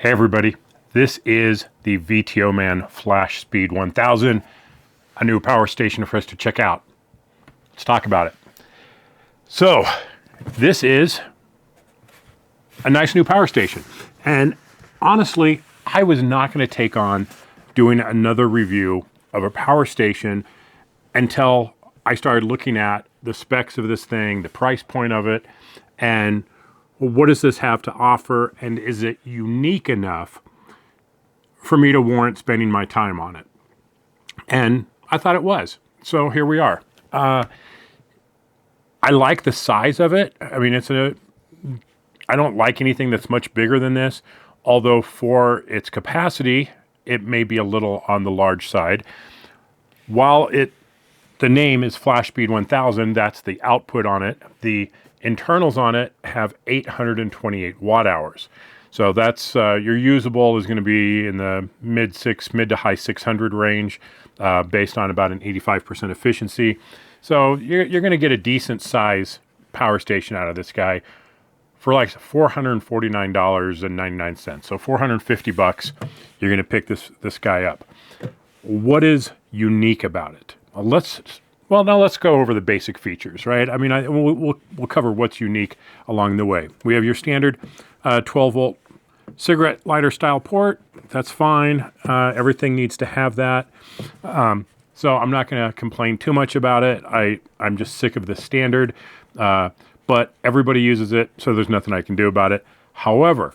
Hey everybody, this is the VTOMAN Flashspeed 1000, a new power station for us to check out. Let's talk about it. So, this is a nice new power station. And honestly, I was not going to take on doing another review of a power station until I started looking at the specs of this thing, the price point of it, and what does this have to offer, and is it unique enough for me to warrant spending my time on it? And I thought it was. So here we are. I like the size of it. I mean, I don't like anything that's much bigger than this, although for its capacity, it may be a little on the large side. While the name is Flashspeed 1000, that's the output on it. The internals on it have 828 watt hours. So that's, your usable is going to be in the mid to high 600 range, based on about an 85% efficiency. So you're going to get a decent size power station out of this guy for like $449.99. So $450, you're going to pick this guy up. What is unique about it? Well, now let's go over the basic features, right? I mean, we'll cover what's unique along the way. We have your standard 12-volt cigarette lighter style port. That's fine. Everything needs to have that. So I'm not going to complain too much about it. I'm just sick of the standard, but everybody uses it, so there's nothing I can do about it. However,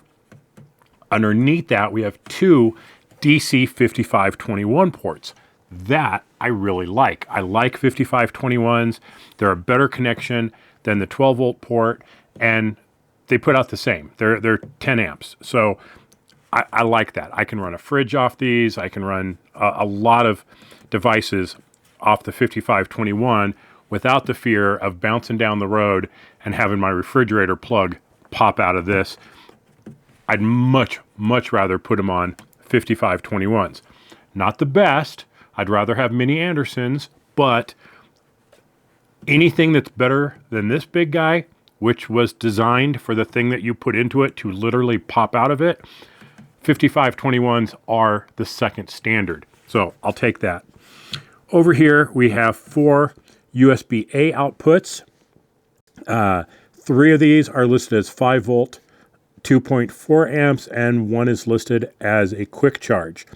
underneath that, we have two DC 5521 ports. That I really like. I like 5521s. They're a better connection than the 12-volt port, and they put out the same. They're 10 amps. So I like that. I can run a fridge off these. I can run a lot of devices off the 5521 without the fear of bouncing down the road and having my refrigerator plug pop out of this. I'd much rather put them on 5521s. Not the best. I'd rather have mini Andersons, but anything that's better than this big guy, which was designed for the thing that you put into it to literally pop out of it, 5521s are the second standard. So I'll take that. Over here, we have 4 USB-A outputs. 3 of these are listed as 5-volt, 2.4 amps, and 1 is listed as a quick charge.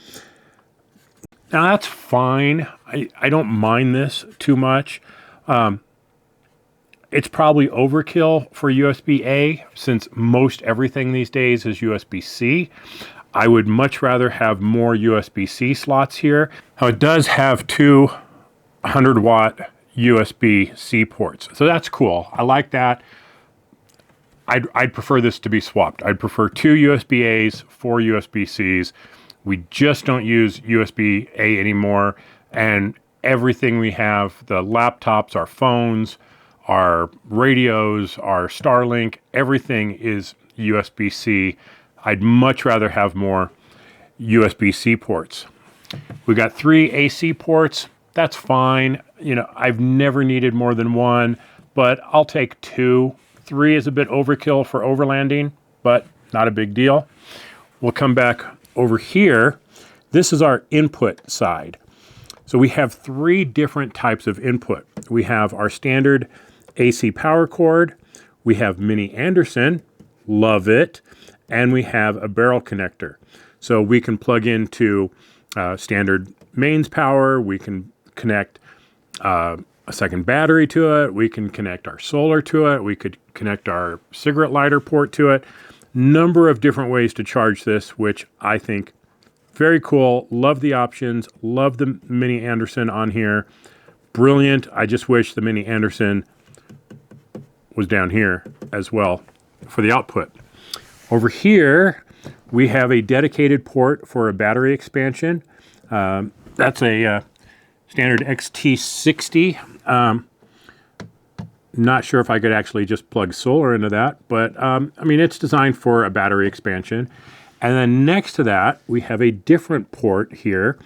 Now that's fine. I don't mind this too much. It's probably overkill for USB-A since most everything these days is USB-C. I would much rather have more USB-C slots here. Now it does have 2 100-watt USB-C ports, so that's cool. I like that. I'd prefer this to be swapped. I'd prefer 2 USB-As, 4 USB-Cs. We just don't use USB-A anymore, and everything we have, the laptops, our phones, our radios, our Starlink, everything is USB-C. I'd much rather have more USB-C ports. We got 3 AC ports. That's fine. You know, I've never needed more than 1, but I'll take 2. 3 is a bit overkill for overlanding, but not a big deal. We'll come back over here. This is our input side. So we have 3 different types of input. We have our standard AC power cord, we have mini Anderson, love it, and we have a barrel connector. So we can plug into standard mains power, we can connect a second battery to it, we can connect our solar to it, we could connect our cigarette lighter port to it. Number of different ways to charge this, which I think very cool. Love the options. Love the mini Anderson on here. Brilliant. I just wish the mini Anderson was down here as well for the output. Over here, we have a dedicated port for a battery expansion. That's a standard XT60. Not sure if I could actually just plug solar into that, but I mean, it's designed for a battery expansion. And then next to that, we have a different port here,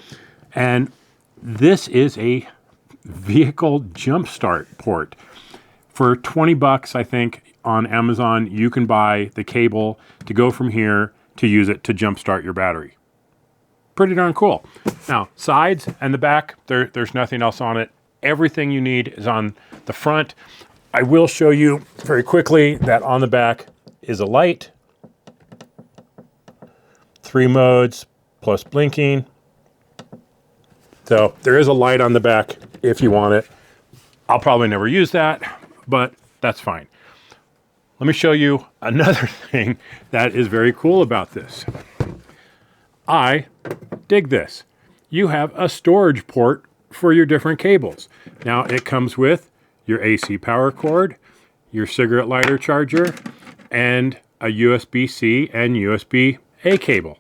and this is a vehicle jumpstart port. For 20 bucks, I think, on Amazon, you can buy the cable to go from here to use it to jumpstart your battery. Pretty darn cool. Now, sides and the back, there's nothing else on it. Everything you need is on the front. I will show you very quickly that on the back is a light, 3 modes plus blinking. So there is a light on the back if you want it. I'll probably never use that, but that's fine. Let me show you another thing that is very cool about this. I dig this. You have a storage port for your different cables. Now it comes with your AC power cord, your cigarette lighter charger, and a USB-C and USB-A cable.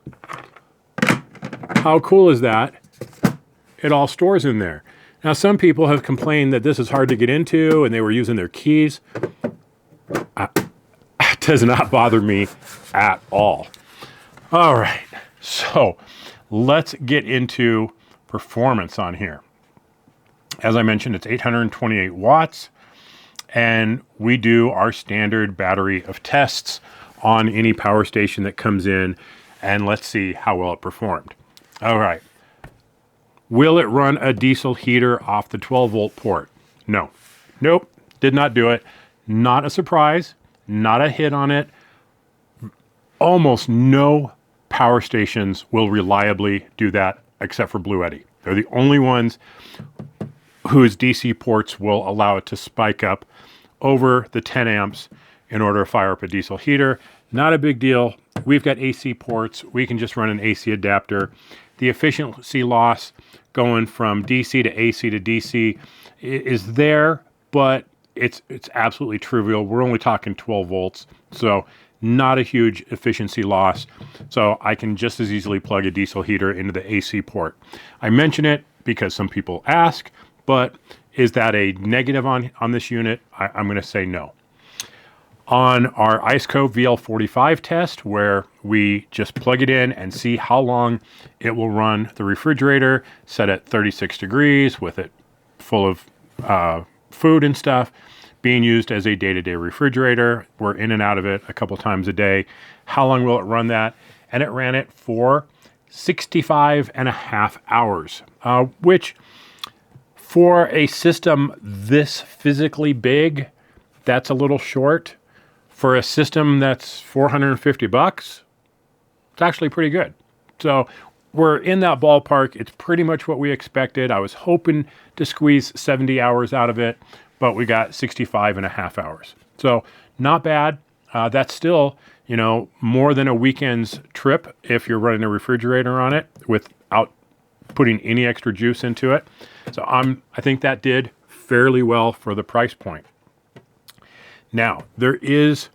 How cool is that? It all stores in there. Now some people have complained that this is hard to get into and they were using their keys. It does not bother me at all. All right, so let's get into performance on here. As I mentioned, it's 828 watts, and we do our standard battery of tests on any power station that comes in, and let's see how well it performed. All right. Will it run a diesel heater off the 12-volt port? No. Nope, did not do it. Not a surprise, not a hit on it. Almost no power stations will reliably do that except for Blue Eddy. They're the only ones whose DC ports will allow it to spike up over the 10 amps in order to fire up a diesel heater. Not a big deal. We've got AC ports. We can just run an AC adapter. The efficiency loss going from DC to AC to DC is there, but it's absolutely trivial. We're only talking 12 volts, so not a huge efficiency loss. So I can just as easily plug a diesel heater into the AC port. I mention it because some people ask, but is that a negative on this unit? I'm going to say no. On our IceCo VL45 test, where we just plug it in and see how long it will run the refrigerator, set at 36 degrees with it full of food and stuff, being used as a day-to-day refrigerator. We're in and out of it a couple times a day. How long will it run that? And it ran it for 65 and a half hours, which for a system this physically big, that's a little short. For a system that's $450, it's actually pretty good. So we're in that ballpark. It's pretty much what we expected. I was hoping to squeeze 70 hours out of it, but we got 65 and a half hours. So not bad. That's still, more than a weekend's trip if you're running a refrigerator on it without putting any extra juice into it. So I think that did fairly well for the price point. Now, there is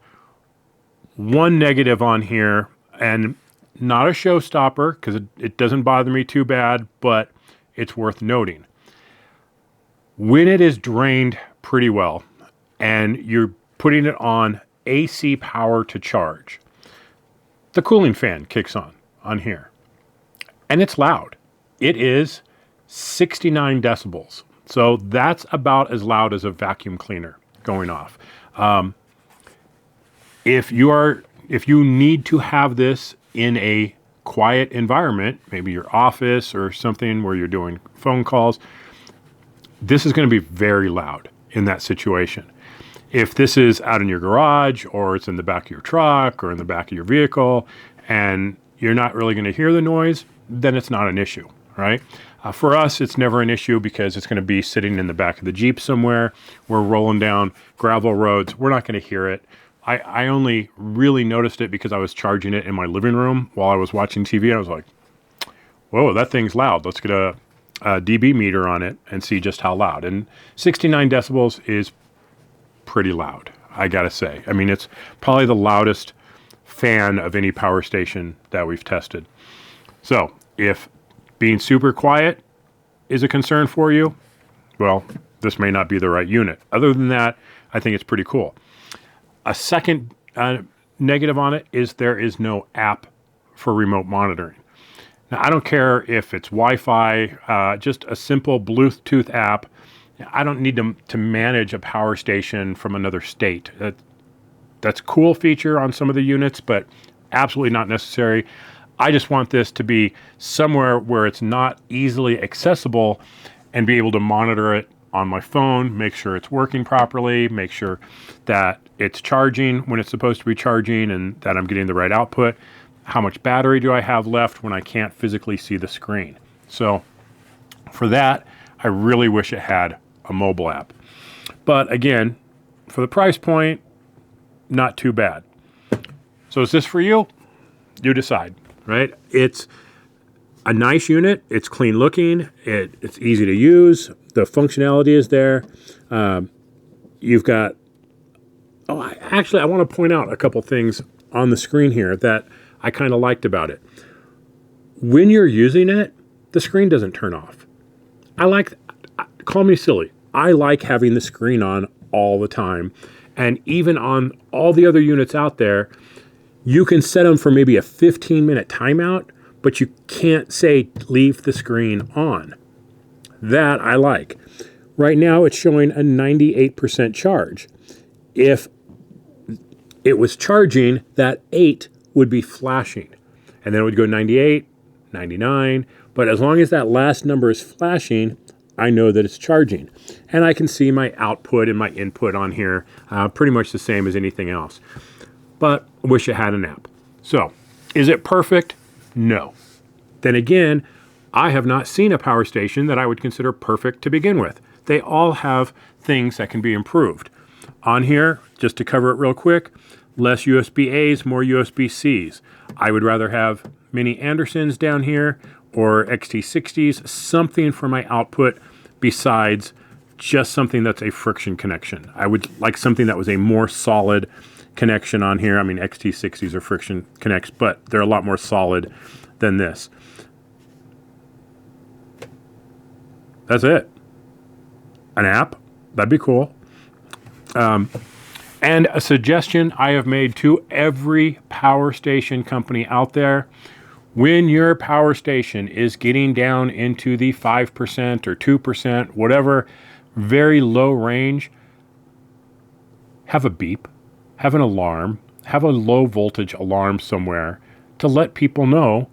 one negative on here, and not a showstopper because it doesn't bother me too bad, but it's worth noting. When it is drained pretty well and you're putting it on AC power to charge, the cooling fan kicks on here, and it's loud. It is 69 decibels. So that's about as loud as a vacuum cleaner going off. If you need to have this in a quiet environment, maybe your office or something where you're doing phone calls, this is going to be very loud in that situation. If this is out in your garage or it's in the back of your truck or in the back of your vehicle and you're not really going to hear the noise, then it's not an issue, right? For us, it's never an issue because it's going to be sitting in the back of the Jeep somewhere. We're rolling down gravel roads. We're not going to hear it. I only really noticed it because I was charging it in my living room while I was watching TV. And I was like, whoa, that thing's loud. Let's get a dB meter on it and see just how loud. And 69 decibels is pretty loud, I got to say. I mean, it's probably the loudest fan of any power station that we've tested. So if being super quiet is a concern for you, well, this may not be the right unit. Other than that, I think it's pretty cool. A second negative on it is there is no app for remote monitoring. Now, I don't care if it's Wi-Fi, just a simple Bluetooth app. I don't need to manage a power station from another state. That's a cool feature on some of the units, but absolutely not necessary. I just want this to be somewhere where it's not easily accessible and be able to monitor it on my phone, make sure it's working properly, make sure that it's charging when it's supposed to be charging and that I'm getting the right output. How much battery do I have left when I can't physically see the screen? So for that, I really wish it had a mobile app. But again, for the price point, not too bad. So is this for you? You decide, right? It's a nice unit. It's clean looking. It's easy to use. The functionality is there. You've got, I want to point out a couple things on the screen here that I kind of liked about it. When you're using it, the screen doesn't turn off. Call me silly. I like having the screen on all the time. And even on all the other units out there, you can set them for maybe a 15-minute timeout, but you can't say leave the screen on. That I like. Right now it's showing a 98% charge. If it was charging, that 8 would be flashing. And then it would go 98, 99. But as long as that last number is flashing, I know that it's charging. And I can see my output and my input on here, pretty much the same as anything else. But I wish it had an app. So, is it perfect? No. Then again, I have not seen a power station that I would consider perfect to begin with. They all have things that can be improved. On here, just to cover it real quick, less USB A's, more USB C's. I would rather have mini Andersons down here or XT60s, something for my output besides just something that's a friction connection. I would like something that was a more solid connection on here. I mean, XT60s are friction connects, but they're a lot more solid than this. That's it. An app, that'd be cool. And a suggestion I have made to every power station company out there: when your power station is getting down into the 5% or 2%, whatever, very low range, have a beep, have an alarm, have a low voltage alarm somewhere to let people know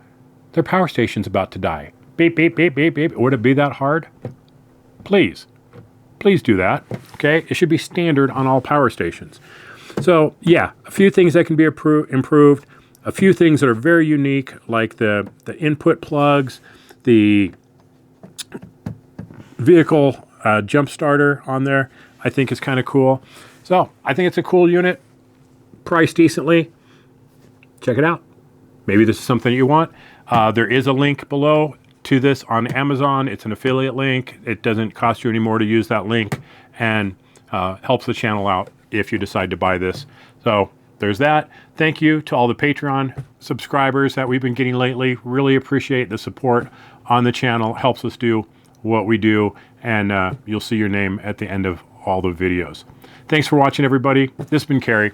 their power station's about to die. Beep, beep, beep, beep, beep. Would it be that hard? Please do that, okay? It should be standard on all power stations. So yeah, a few things that can be improved, a few things that are very unique, like the input plugs, the vehicle jump starter on there, I think is kind of cool. So I think it's a cool unit, priced decently. Check it out. Maybe this is something you want. There is a link below to this on Amazon. It's an affiliate link. It doesn't cost you any more to use that link, and helps the channel out if you decide to buy this. So there's that. Thank you to all the Patreon subscribers that we've been getting lately. Really appreciate the support on the channel. Helps us do what we do, and you'll see your name at the end of all the videos. Thanks for watching, everybody. This has been Kerry.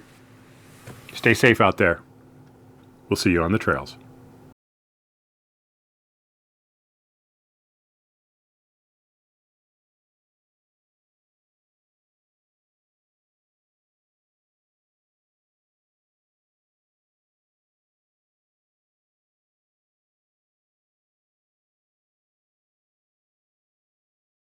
Stay safe out there. We'll see you on the trails.